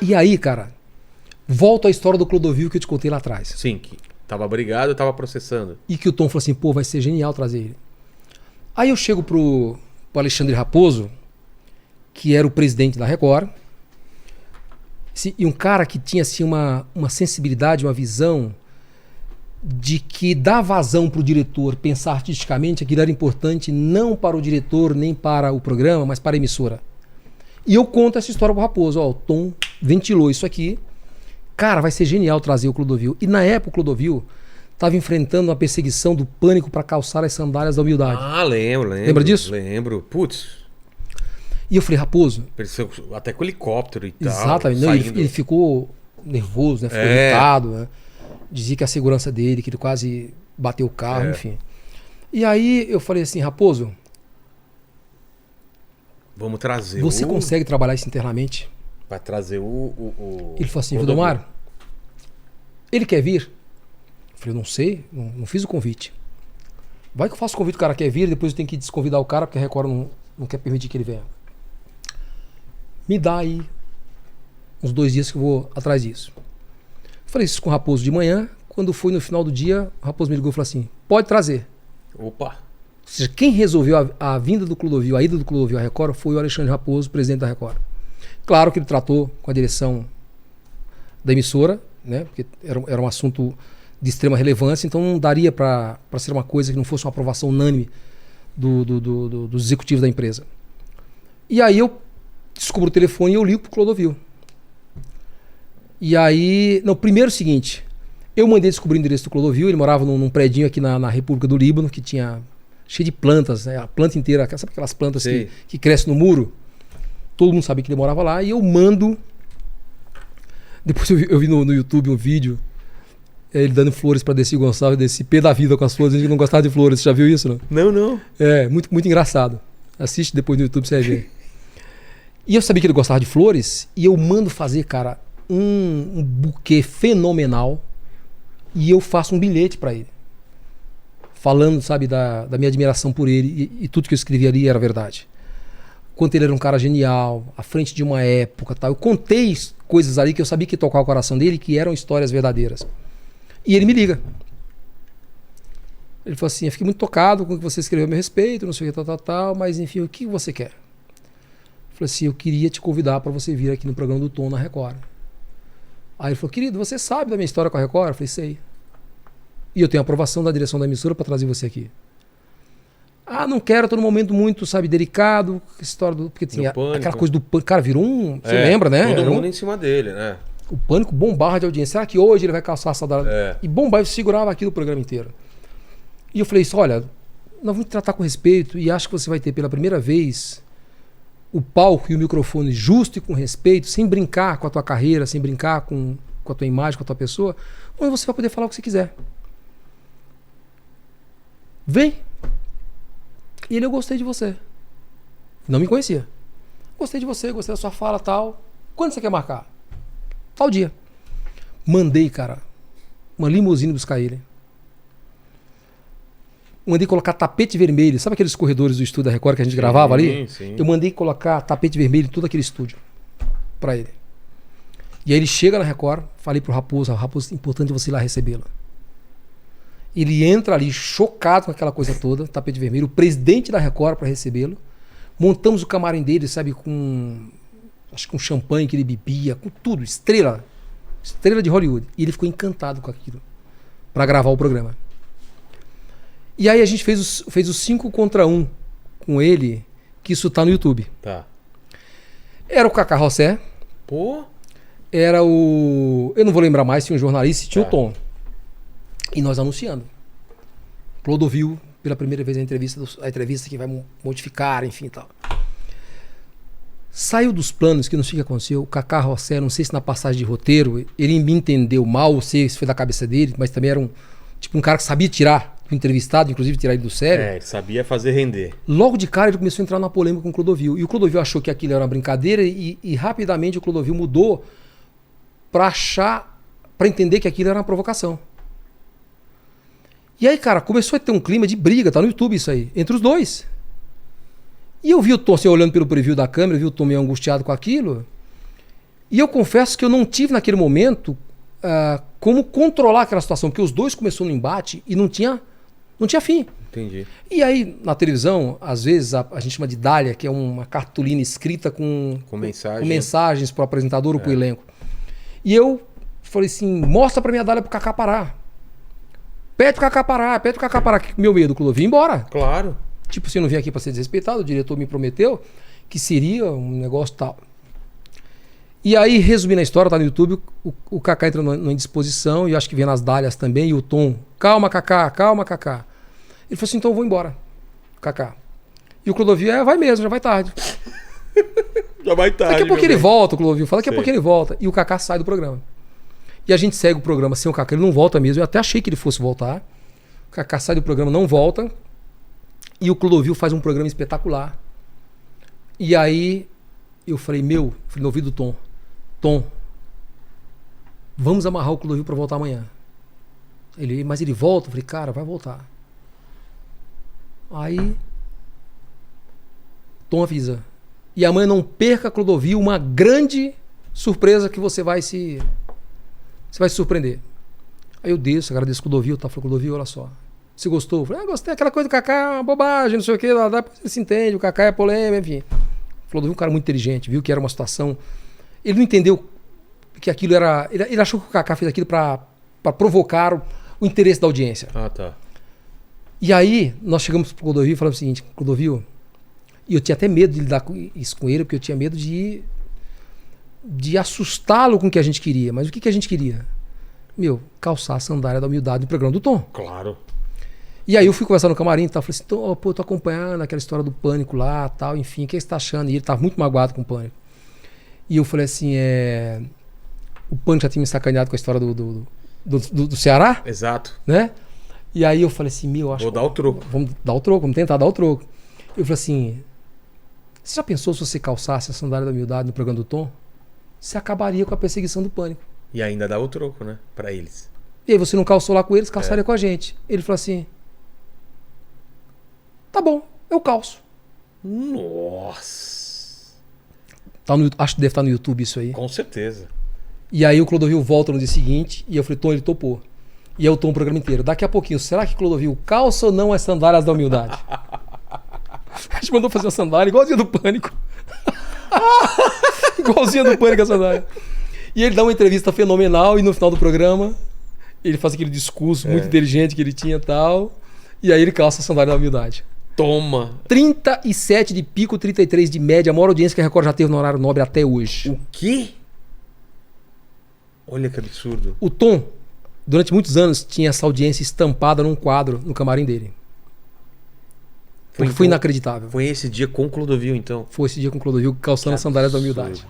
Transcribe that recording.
E aí, cara, volta à história do Clodovil que eu te contei lá atrás. Sim, que tava brigado, tava processando. E que o Tom falou assim, pô, vai ser genial trazer ele. Aí eu chego pro Alexandre Raposo, que era o presidente da Record, e um cara que tinha assim, uma sensibilidade, uma visão de que dar vazão para o diretor pensar artisticamente, aquilo era importante não para o diretor nem para o programa, mas para a emissora. E eu conto essa história pro Raposo. Ó, o Tom ventilou isso aqui. Cara, vai ser genial trazer o Clodovil. E na época o Clodovil estava enfrentando uma perseguição do Pânico para calçar as sandálias da humildade. Ah, lembro. Lembra disso? Lembro. Putz. E eu falei, Raposo... Até com helicóptero e tal. Exatamente. Não, ele ficou nervoso, né? Ficou irritado, né? Dizia que a segurança dele, que ele quase bateu o carro, enfim. E aí eu falei assim, Raposo... Vamos trazer Você consegue trabalhar isso internamente? Vai trazer Ele falou assim, Vildomar, ele quer vir? Eu falei, não sei, não fiz o convite. Vai que eu faço o convite, o cara quer vir, depois eu tenho que desconvidar o cara, porque a Record não quer permitir que ele venha. Me dá aí uns 2 dias que eu vou atrás disso. Falei isso com o Raposo de manhã. Quando foi no final do dia, o Raposo me ligou e falou assim, pode trazer. Opa! Ou seja, quem resolveu a vinda do Clodovil, a ida do Clodovil à Record, foi o Alexandre Raposo, presidente da Record. Claro que ele tratou com a direção da emissora, né? Porque era um assunto de extrema relevância, então não daria para ser uma coisa que não fosse uma aprovação unânime dos executivos da empresa. E aí eu descubro o telefone e eu ligo pro Clodovil. E aí... Não, primeiro é o seguinte, eu mandei descobrir o endereço do Clodovil, ele morava num predinho aqui na República do Líbano, que tinha cheio de plantas, né? A planta inteira, sabe aquelas plantas que crescem no muro? Todo mundo sabia que ele morava lá, e eu mando... Depois eu vi no YouTube um vídeo, ele dando flores para Desi Gonçalves, Desi pé da vida com as flores, a gente não gostava de flores, você já viu isso, não? Não. É, muito, muito engraçado. Assiste depois no YouTube, você vai ver. E eu sabia que ele gostava de flores, e eu mando fazer, cara, um buquê fenomenal, e eu faço um bilhete para ele. Falando, sabe, da minha admiração por ele, e tudo que eu escrevi ali era verdade. Quanto ele era um cara genial, à frente de uma época, tal. Eu contei coisas ali que eu sabia que ia tocar o coração dele, que eram histórias verdadeiras. E ele me liga. Ele falou assim, eu fiquei muito tocado com o que você escreveu a meu respeito, não sei o que, tal, mas enfim, o que você quer? Eu falei assim, eu queria te convidar para você vir aqui no programa do Tom na Record. Aí ele falou, querido, você sabe da minha história com a Record? Eu falei, sei. E eu tenho a aprovação da direção da emissora para trazer você aqui. Ah, não quero, tô num momento muito, sabe, delicado, história do... Porque tinha aquela coisa do Pânico. Cara, virou um... Você lembra, né? Todo mundo em cima dele, né? O Pânico bombava de audiência. Será que hoje ele vai calçar essa dada? E bombava, eu segurava aqui o programa inteiro. E eu falei isso, olha, nós vamos te tratar com respeito e acho que você vai ter pela primeira vez o palco e o microfone justo e com respeito, sem brincar com a tua carreira, sem brincar com a tua imagem, com a tua pessoa, onde você vai poder falar o que você quiser. Vem. E ele, eu gostei de você. Não me conhecia. Gostei de você, gostei da sua fala, tal. Quando você quer marcar? Tal dia. Mandei, cara, uma limusine buscar ele. Mandei colocar tapete vermelho. Sabe aqueles corredores do estúdio da Record que a gente gravava ali? Sim. Eu mandei colocar tapete vermelho em todo aquele estúdio pra ele. E aí ele chega na Record, falei pro Raposo, Raposo, importante você ir lá recebê-lo. Ele entra ali chocado com aquela coisa toda, tapete vermelho, o presidente da Record para recebê-lo. Montamos o camarim dele, sabe, acho que com champanhe que ele bebia, com tudo, estrela de Hollywood. E ele ficou encantado com aquilo para gravar o programa. E aí a gente fez os 5 contra 1 com ele, que isso tá no YouTube. Tá. Era o Cacá Rossé. Pô. Era o... Eu não vou lembrar mais, tinha um jornalista e tinha o Tom. E nós anunciando. Clodovil, pela primeira vez a entrevista que vai modificar, enfim, tal. Saiu dos planos, que não sei o que aconteceu. O Cacá Rossé, não sei se na passagem de roteiro, ele me entendeu mal, ou sei se foi da cabeça dele, mas também era um cara que sabia tirar o entrevistado, inclusive tirar ele do sério. Ele sabia fazer render. Logo de cara ele começou a entrar na polêmica com o Clodovil. E o Clodovil achou que aquilo era uma brincadeira e rapidamente o Clodovil mudou para entender que aquilo era uma provocação. E aí, cara, começou a ter um clima de briga, tá no YouTube isso aí, entre os dois. E eu vi o Tom, assim, olhando pelo preview da câmera, vi o Tom meio angustiado com aquilo. E eu confesso que eu não tive naquele momento como controlar aquela situação, porque os dois começaram no embate e não tinha fim. Entendi. E aí, na televisão, às vezes a gente chama de dália, que é uma cartolina escrita com mensagens para o apresentador ou para o elenco. E eu falei assim, mostra para mim a dália pro Kaká parar. Pede pro Kaká parar, pede pro Kaká parar. Meu medo, Clodovil, ir embora. Claro. Tipo, você não vim aqui para ser desrespeitado, o diretor me prometeu que seria um negócio tal. E aí, resumindo a história, tá no YouTube, o Kaká entra numa indisposição, e eu acho que vem nas dálias também, e o Tom, calma, Kaká, calma, Kaká. Ele falou assim, então eu vou embora, Kaká. E o Clodovil, vai mesmo, já vai tarde. Já vai tarde. Daqui a pouco ele bem. volta, o Clodovil fala, daqui a pouco ele volta. E o Kaká sai do programa. E a gente segue o programa sem o Kaká, ele não volta mesmo, eu até achei que ele fosse voltar. O Kaká sai do programa, não volta. E o Clodovil faz um programa espetacular. E aí eu falei, falei no ouvido do Tom, vamos amarrar o Clodovil para voltar amanhã. Mas ele volta? Eu falei, cara, vai voltar. Aí Tom avisa. E amanhã não perca, Clodovil, uma grande surpresa que você vai se surpreender. Aí eu desço, agradeço o Clodovil, tá? Falei, Clodovil, olha só. Você gostou? Eu falei, gostei, aquela coisa do Kaká, bobagem, não sei o que, lá, depois ele se entende, o Kaká é polêmico, enfim. O Clodovil é um cara muito inteligente, viu que era uma situação. Ele não entendeu que aquilo era. Ele achou que o Kaká fez aquilo para provocar o interesse da audiência. Ah, tá. E aí, nós chegamos pro Clodovil e falamos o seguinte, Clodovil, e eu tinha até medo de lidar isso com ele, porque eu tinha medo de assustá-lo com o que a gente queria. Mas o que a gente queria? Calçar a sandália da humildade no programa do Tom. Claro. E aí eu fui conversar no camarim e tal, falei assim, Tom, eu tô acompanhando aquela história do Pânico lá, tal, enfim, o que você tá achando? E ele tava muito magoado com o Pânico. E eu falei assim, o Pânico já tinha me sacaneado com a história do Ceará, Exato. né? E aí eu falei assim, acho Vou dar o troco. Vamos dar o troco, vamos tentar dar o troco. Eu falei assim, você já pensou se você calçasse a sandália da humildade no programa do Tom? Você acabaria com a perseguição do Pânico. E ainda dá o troco, né? Pra eles. E aí você não calçou lá com eles, calçaria com a gente. Ele falou assim, tá bom, eu calço. Nossa. Acho que deve estar no YouTube isso aí. Com certeza. E aí o Clodovil volta no dia seguinte e eu falei, Tom, ele topou. E eu Tom o programa inteiro. Daqui a pouquinho, será que Clodovil calça ou não as sandálias da humildade? A gente mandou fazer uma sandália igualzinha do Pânico. Igualzinha do Pânico a sandália. E ele dá uma entrevista fenomenal e no final do programa ele faz aquele discurso muito inteligente que ele tinha e tal. E aí ele calça a sandália da humildade. Toma. 37 de pico, 33 de média. A maior audiência que a Record já teve no horário nobre até hoje. O quê? Olha que absurdo. O Tom, durante muitos anos, tinha essa audiência estampada num quadro no camarim dele. Foi inacreditável. Foi esse dia com o Clodovil, então? Foi esse dia com o Clodovil calçando as sandálias da humildade.